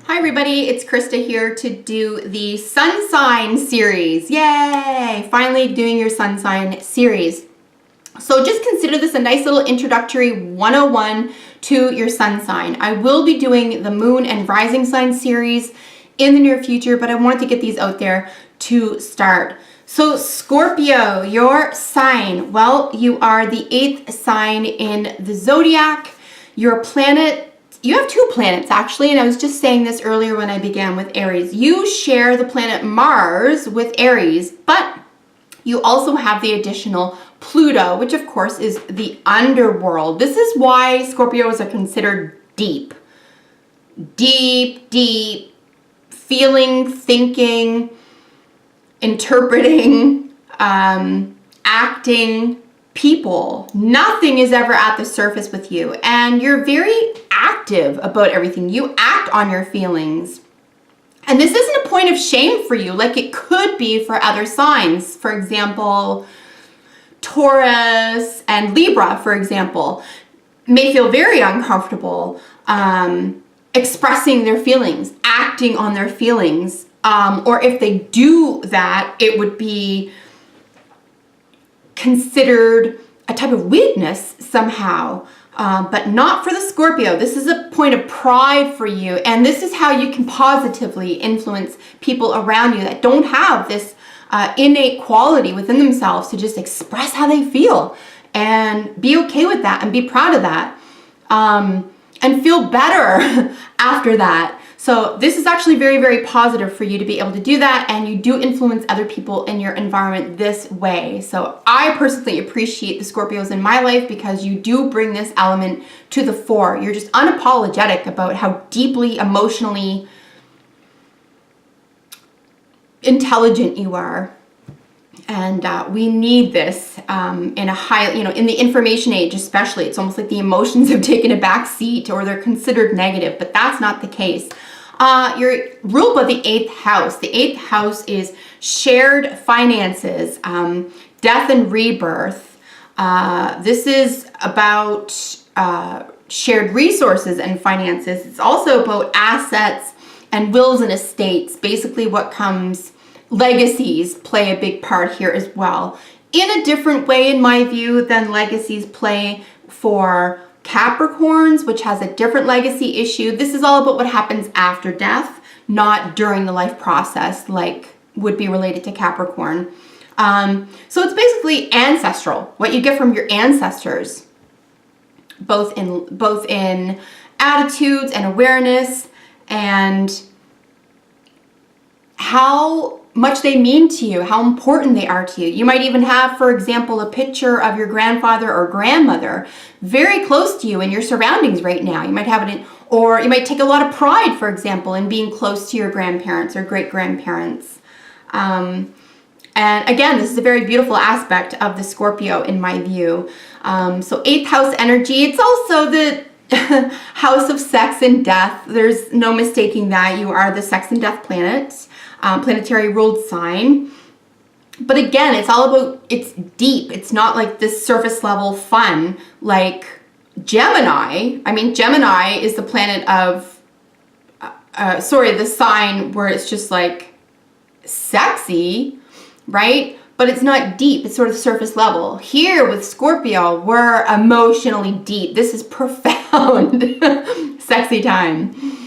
Hi everybody, it's Krista here to do the sun sign series. Yay! Finally doing your sun sign series. So just consider this a nice little introductory 101 to your sun sign. I will be doing the moon and rising sign series in the near future, but I wanted to get these out there to start. So Scorpio, your sign, well, you are the 8th sign in the zodiac. Your planet, you have 2 planets actually, and I was just saying this earlier when I began with Aries. You share the planet Mars with Aries, but you also have the additional Pluto, which of course is the underworld. This is why Scorpios are considered deep, feeling, thinking, interpreting, acting people. Nothing is ever at the surface with you, and you're very active about everything. You act on your feelings. And this isn't a point of shame for you like it could be for other signs. For example, Taurus and Libra, for example, may feel very uncomfortable expressing their feelings, acting on their feelings. Or if they do that, it would be considered a type of weakness somehow. But not for the Scorpio. This is a point of pride for you, and this is how you can positively influence people around you that don't have this innate quality within themselves to just express how they feel and be okay with that and be proud of that, and feel better after that. So this is actually very, very positive for you to be able to do that, and you do influence other people in your environment this way. So I personally appreciate the Scorpios in my life because you do bring this element to the fore. You're just unapologetic about how deeply emotionally intelligent you are. And we need this in a high, in the information age especially. It's almost like the emotions have taken a back seat or they're considered negative, but that's not the case. You're ruled by the 8th house. The 8th house is shared finances, death and rebirth. This is about shared resources and finances. It's also about assets and wills and estates. Basically what comes, legacies play a big part here as well. In a different way, in my view, than legacies play for Capricorns, which has a different legacy issue. This is all about what happens after death, not during the life process like would be related to Capricorn. So it's basically ancestral, what you get from your ancestors, both in attitudes and awareness and how much they mean to you, how important they are to you. You might even have, for example, a picture of your grandfather or grandmother very close to you in your surroundings right now. You might have it or you might take a lot of pride, for example, in being close to your grandparents or great-grandparents. And again, this is a very beautiful aspect of the Scorpio in my view. So 8th house energy, it's also the house of sex and death. There's no mistaking that. You are the sex and death planet. Planetary ruled sign. But again, it's all about, it's deep. It's not like this surface level fun like Gemini. I mean, Gemini is the planet of, the sign where it's just like sexy, right? But it's not deep. It's sort of surface level. Here with Scorpio, we're emotionally deep. This is profound, sexy time.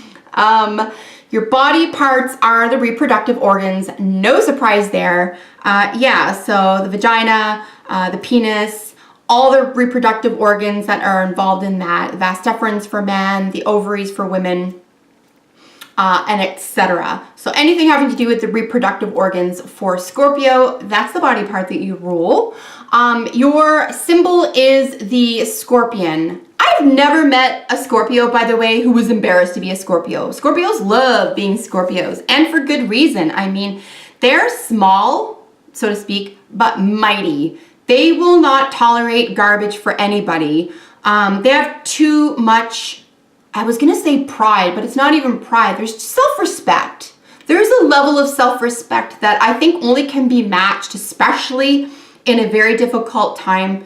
Your body parts are the reproductive organs. No surprise there. So the vagina, the penis, all the reproductive organs that are involved in that. Vas deferens for men, the ovaries for women, and etc. So anything having to do with the reproductive organs for Scorpio, that's the body part that you rule. Your symbol is the scorpion. I've never met a Scorpio, by the way, who was embarrassed to be a Scorpio. Scorpios love being Scorpios, and for good reason. I mean, they're small, so to speak, but mighty. They will not tolerate garbage for anybody. They have too much, I was gonna say pride, but it's not even pride. There's self-respect. There's a level of self-respect that I think only can be matched, especially in a very difficult time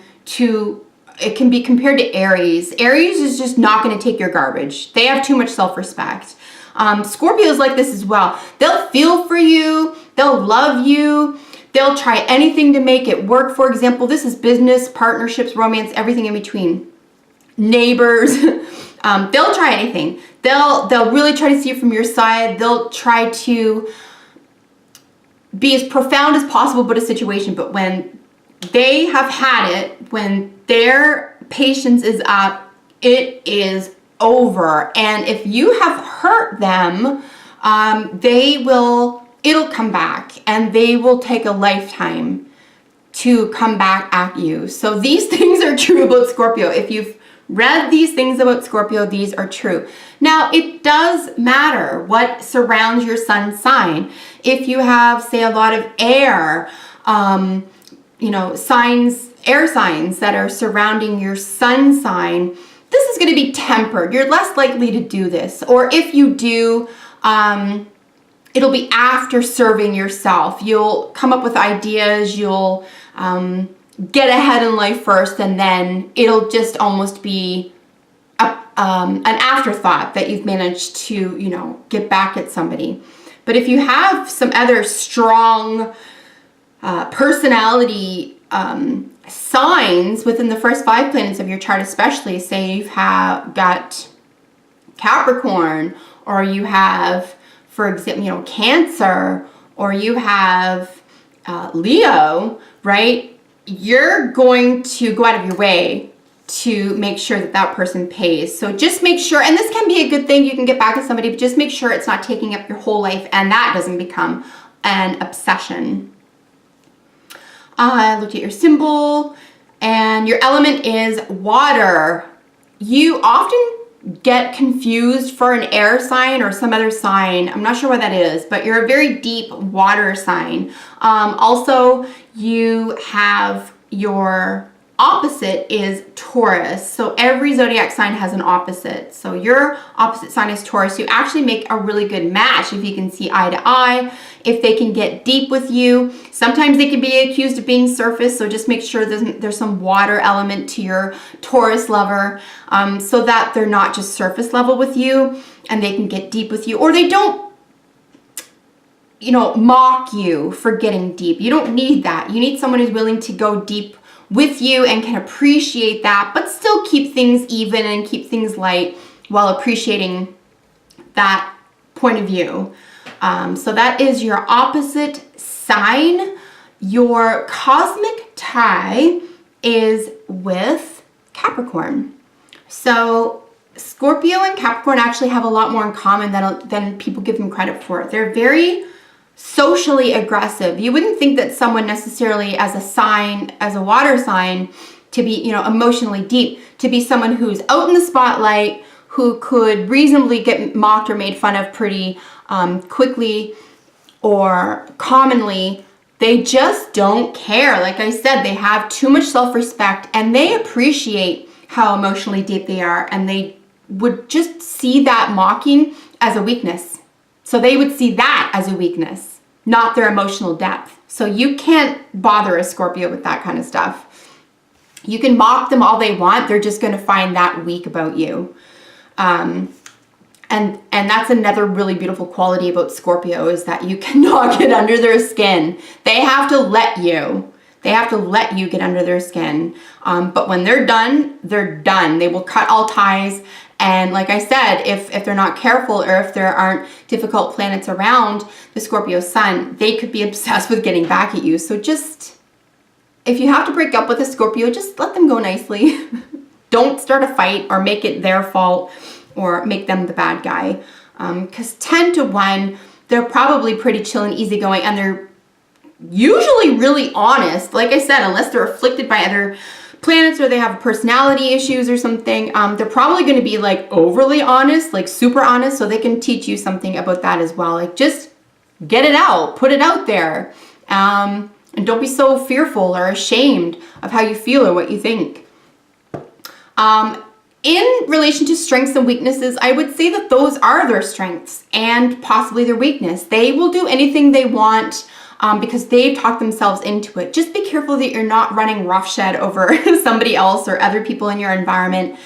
it can be compared to Aries. Aries is just not going to take your garbage. They have too much self-respect. Scorpios like this as well. They'll feel for you. They'll love you. They'll try anything to make it work. For example, this is business, partnerships, romance, everything in between. Neighbors. They'll try anything. They'll really try to see it from your side. They'll try to be as profound as possible about a situation. But when they have had it, when their patience is up, it is over. And if you have hurt them, it'll come back, and they will take a lifetime to come back at you. So these things are true about Scorpio. If you've read these things about Scorpio, these are true. Now, it does matter what surrounds your sun sign. If you have, say, a lot of air, signs, air signs that are surrounding your sun sign, this is going to be tempered. You're less likely to do this. Or if you do, it'll be after serving yourself. You'll come up with ideas, you'll get ahead in life first, and then it'll just almost be an afterthought that you've managed to, get back at somebody. But if you have some other strong personality signs within the first 5 planets of your chart, especially, say you've got Capricorn, or you have, for example, Cancer, or you have Leo, right? You're going to go out of your way to make sure that person pays. So just make sure, and this can be a good thing, you can get back at somebody, but just make sure it's not taking up your whole life and that doesn't become an obsession. I looked at your symbol, and your element is water. You often get confused for an air sign or some other sign. I'm not sure what that is, but you're a very deep water sign. Also, you have your opposite is Taurus. So every zodiac sign has an opposite. So your opposite sign is Taurus. You actually make a really good match if you can see eye to eye, if they can get deep with you. Sometimes they can be accused of being surface, so just make sure there's some water element to your Taurus lover, so that they're not just surface level with you and they can get deep with you, or they don't mock you for getting deep. You don't need that. You need someone who's willing to go deep with you and can appreciate that, but still keep things even and keep things light while appreciating that point of view. So that is your opposite sign. Your cosmic tie is with Capricorn. So Scorpio and Capricorn actually have a lot more in common than people give them credit for. They're very socially aggressive. You wouldn't think that someone necessarily as a water sign, to be, emotionally deep, to be someone who's out in the spotlight, who could reasonably get mocked or made fun of pretty quickly or commonly. They just don't care. Like I said, they have too much self-respect, and they appreciate how emotionally deep they are, and they would just see that mocking as a weakness. So they would see that as a weakness, not their emotional depth. So you can't bother a Scorpio with that kind of stuff. You can mock them all they want. They're just going to find that weak about you. And that's another really beautiful quality about Scorpio, is that you cannot get under their skin. They have to let you. They have to let you get under their skin. But when they're done, they're done. They will cut all ties. And like I said, if they're not careful, or if there aren't difficult planets around the Scorpio sun, they could be obsessed with getting back at you. So just, if you have to break up with a Scorpio, just let them go nicely. Don't start a fight or make it their fault or make them the bad guy. Because 10 to 1, they're probably pretty chill and easygoing, and they're usually really honest. Like I said, unless they're afflicted by other planets or they have personality issues or something, they're probably going to be like overly honest, like super honest, so they can teach you something about that as well. Like, just get it out, put it out there, and don't be so fearful or ashamed of how you feel or what you think. In relation to strengths and weaknesses, I would say that those are their strengths and possibly their weakness. They will do anything they want, because they've talked themselves into it. Just be careful that you're not running roughshod over somebody else or other people in your environment.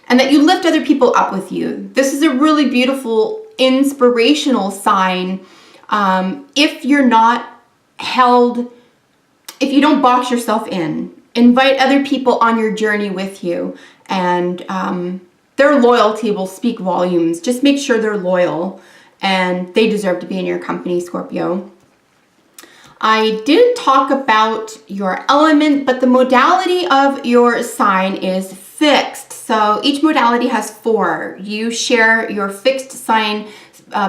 and that you lift other people up with you. This is a really beautiful, inspirational sign. If you're not held, if you don't box yourself in, invite other people on your journey with you, and their loyalty will speak volumes. Just make sure they're loyal, and they deserve to be in your company, Scorpio. I did talk about your element, but the modality of your sign is fixed. So each modality has 4. You share your fixed sign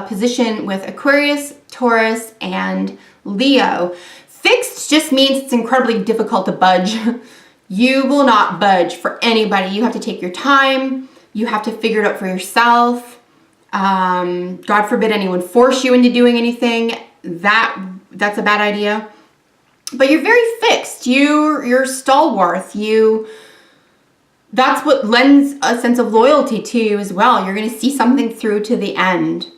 position with Aquarius, Taurus, and Leo. Fixed just means it's incredibly difficult to budge. You will not budge for anybody. You have to take your time. You have to figure it out for yourself. God forbid anyone force you into doing anything. That's a bad idea. But you're very fixed. You're stalwart. That's what lends a sense of loyalty to you as well. You're going to see something through to the end.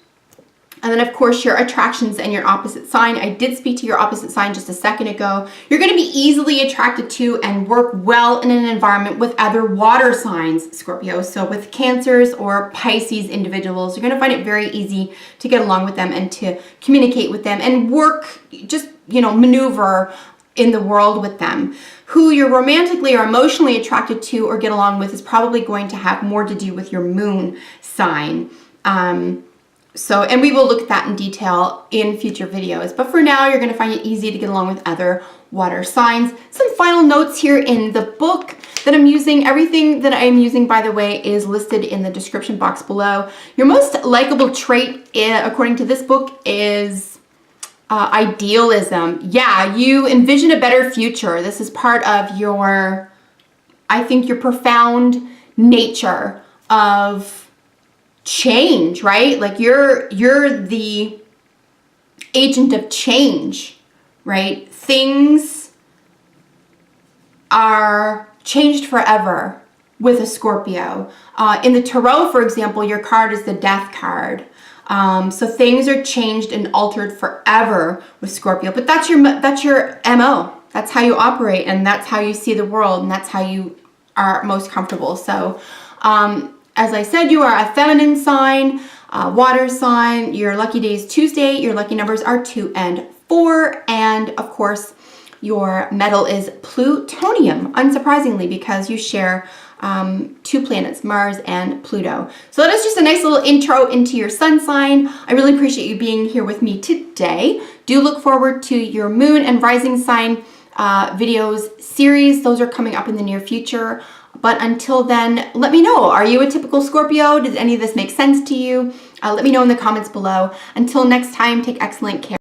And then, of course, your attractions and your opposite sign. I did speak to your opposite sign just a second ago. You're going to be easily attracted to and work well in an environment with other water signs, Scorpio. So with Cancers or Pisces individuals, you're going to find it very easy to get along with them and to communicate with them and work, just, maneuver in the world with them. Who you're romantically or emotionally attracted to or get along with is probably going to have more to do with your moon sign. And we will look at that in detail in future videos. But for now, you're going to find it easy to get along with other water signs. Some final notes here in the book that I'm using. Everything that I'm using, by the way, is listed in the description box below. Your most likable trait, according to this book, is idealism. Yeah, you envision a better future. This is part of your profound nature of change, right? Like you're the agent of change, right? Things are changed forever with a Scorpio. In the Tarot, for example, your card is the Death card. So things are changed and altered forever with Scorpio, but that's your MO. That's how you operate, and that's how you see the world, and that's how you are most comfortable. So, as I said, you are a feminine sign, water sign. Your lucky day is Tuesday. Your lucky numbers are 2 and 4. And of course, your metal is plutonium, unsurprisingly, because you share 2 planets, Mars and Pluto. So that is just a nice little intro into your sun sign. I really appreciate you being here with me today. Do look forward to your moon and rising sign videos series. Those are coming up in the near future. But until then, let me know. Are you a typical Scorpio? Does any of this make sense to you? Let me know in the comments below. Until next time, take excellent care.